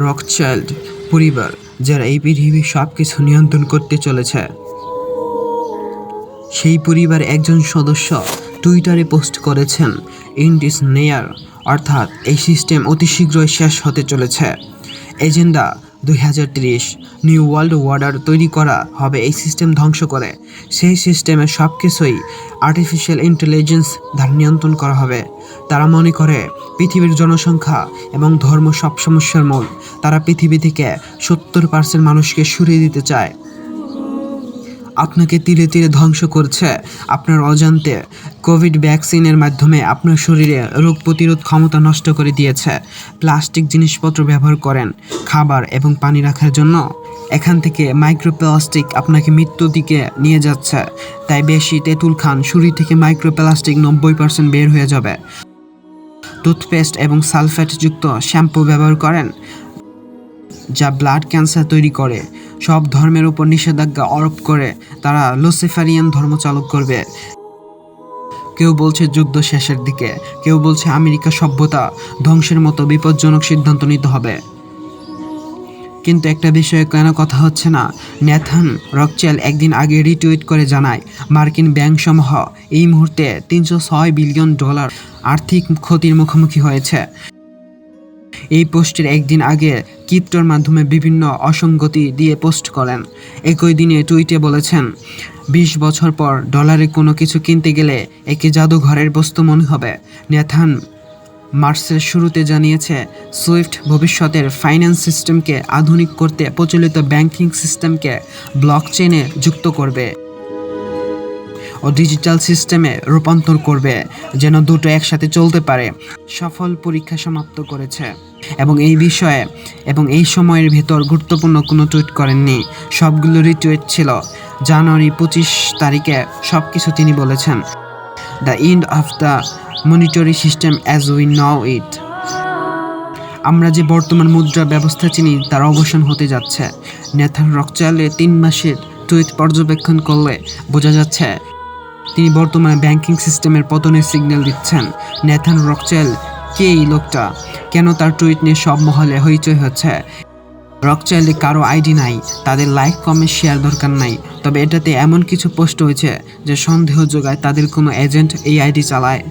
রকচাইল্ড পরিবার, যারা এই পৃথিবীর সব কিছু নিয়ন্ত্রণ করতে চলেছে। সেই পরিবারের একজন সদস্য টুইটারে পোস্ট করেছেন, ইন্ড ইজ নেয়ার, অর্থাৎ এই সিস্টেম অতি শীঘ্রই শেষ হতে চলেছে। এজেন্ডা 2030 নিউ ওয়ার্ল্ড অর্ডার তৈরি করা হবে এই সিস্টেম ধ্বংস করে। সেই সিস্টেমের সব কিছুই আর্টিফিশিয়াল ইন্টেলিজেন্স দ্বারা নিয়ন্ত্রণ করা হবে। তারা মনে করে পৃথিবীর জনসংখ্যা এবং ধর্ম সব সমস্যার মূল। তারা পৃথিবী থেকে 70% মানুষকে সরিয়ে দিতে চায়। আপনাকে ধীরে ধীরে ধ্বংস করছে আপনার অজান্তে। কোভিড ভ্যাকসিনের মাধ্যমে আপনার শরীরে রোগ প্রতিরোধ ক্ষমতা নষ্ট করে দিয়েছে। প্লাস্টিক জিনিসপত্র ব্যবহার করেন খাবার এবং পানি রাখার জন্য। এখান থেকে মাইক্রোপ্লাস্টিক আপনাকে মৃত্যুর দিকে নিয়ে যাচ্ছে। তাই বেশি তেঁতুল খান, শরীর থেকে মাইক্রোপ্লাস্টিক 90% বের হয়ে যাবে। টুথপেস্ট এবং সালফেটযুক্ত শ্যাম্পু ব্যবহার করেন, যা ব্লাড ক্যান্সার তৈরি করে। সব ধর্মের উপর নিষেধাজ্ঞা আরোপ করে তারা লুসিফারিয়ান ধর্ম চালু করবে। কেউ বলছে যুদ্ধ শেষের দিকে, কেউ বলছে আমেরিকা সভ্যতা ধ্বংসের মতো বিপজ্জনক সিদ্ধান্ত নিতে হবে। কিন্তু একটা বিষয়ে কেন কথা হচ্ছে না? নেথান রকচাইল্ড একদিন আগে রিটুইট করে জানায়, মার্কিন ব্যাংকসমূহ এই মুহূর্তে $306 বিলিয়ন আর্থিক ক্ষতির মুখোমুখি হয়েছে। এই পোস্টের একদিন আগে ক্রিপ্টোর মাধ্যমে বিভিন্ন অসঙ্গতি দিয়ে পোস্ট করেন। একই দিনে টুইটে বলেছেন, 20 বছর পর ডলারে কোনো কিছু কিনতে গেলে একে জাদুঘরের বস্তু মনে হবে। নেথান মার্চের শুরুতে জানিয়েছে, সুইফট ভবিষ্যতের ফাইন্যান্স সিস্টেমকে আধুনিক করতে প্রচলিত ব্যাংকিং সিস্টেমকে ব্লকচেনে যুক্ত করবে ও ডিজিটাল সিস্টেমে রূপান্তর করবে, যেন দুটো একসাথে চলতে পারে। সফল পরীক্ষা সমাপ্ত করেছে এবং এই সময়ের ভেতর গুরুত্বপূর্ণ কোনো টুইট করেননি। সবগুলো রিটুইট ছিল। জানুয়ারি 25 তারিখে সব কিছু তিনি বলেছেন, the end of the monetary system as we know it. আমরা যে বর্তমান মুদ্রা ব্যবস্থা চিনি তার অবসান হতে যাচ্ছে। নেথান রকচাইল্ডের 3 মাসের টুইট পর্যবেক্ষণ করলে বোঝা যাচ্ছে তিনি বর্তমানে ব্যাংকিং সিস্টেমের পতনের সিগন্যাল দিচ্ছেন। নেথান রকচাইল্ড কে এই লোকটা? কেন তার টুইট নিয়ে সব মহলে হইচই হচ্ছে? রকচাইল্ডে কারো আইডি নাই, তাদের লাইক কমেন্ট শেয়ার দরকার নাই। তবে এটাতে এমন কিছু পোস্ট হয়েছে যে সন্দেহ যোগায় তাদের কোনো এজেন্ট এই আইডি চালায়।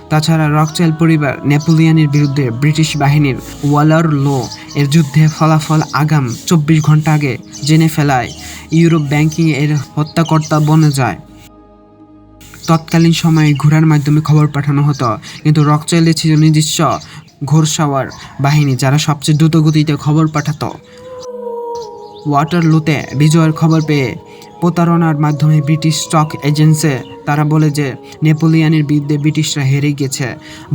তাছাড়া রকচাইল্ড পরিবার নেপোলিয়নের বিরুদ্ধে ব্রিটিশ বাহিনীর ওয়াটারলু এর যুদ্ধে ফলাফল আগাম 24 ঘন্টা আগে জেনে ফেলায় ইউরোপ ব্যাংকিংয়ে এর হত্যাকর্তা বনে যায়। তৎকালীন সময়ে ঘোড়ার মাধ্যমে খবর পাঠানো হতো, কিন্তু রকচাইল্ডের ছিল নিজস্ব ঘোড়সাওয়ার বাহিনী, যারা সবচেয়ে দ্রুত গতিতে খবর পাঠাতো। ওয়াটারলুতে বিজয়ের খবর পেয়ে প্রতারণার মাধ্যমে ব্রিটিশ স্টক এজেন্সি তারা বলে যে নেপোলিয়নের বিরুদ্ধে ব্রিটিশরা হেরে গেছে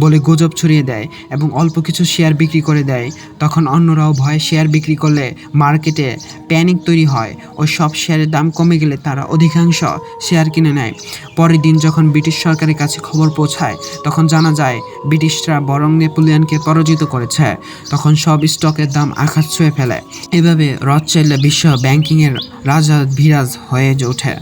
বলে গুজব ছড়িয়ে দেয় এবং অল্প কিছু শেয়ার বিক্রি করে দেয়। তখন অন্যরাও ভয়ে শেয়ার বিক্রি করলে মার্কেটে প্যানিক তৈরি হয়। ওই সব শেয়ারের দাম কমে গেলে তারা অধিকাংশ শেয়ার কিনে নেয়। পরের দিন যখন ব্রিটিশ সরকারের কাছে খবর পৌঁছায় তখন জানা যায় ব্রিটিশরা বরং নেপোলিয়নকে পরাজিত করেছে। তখন সব স্টকের দাম আকাশ ছুঁয়ে ফেলে। এভাবে রকচাইল্ড বিশ্ব ব্যাংকিংয়ের রাজা বিরাজ হয়ে ওঠে।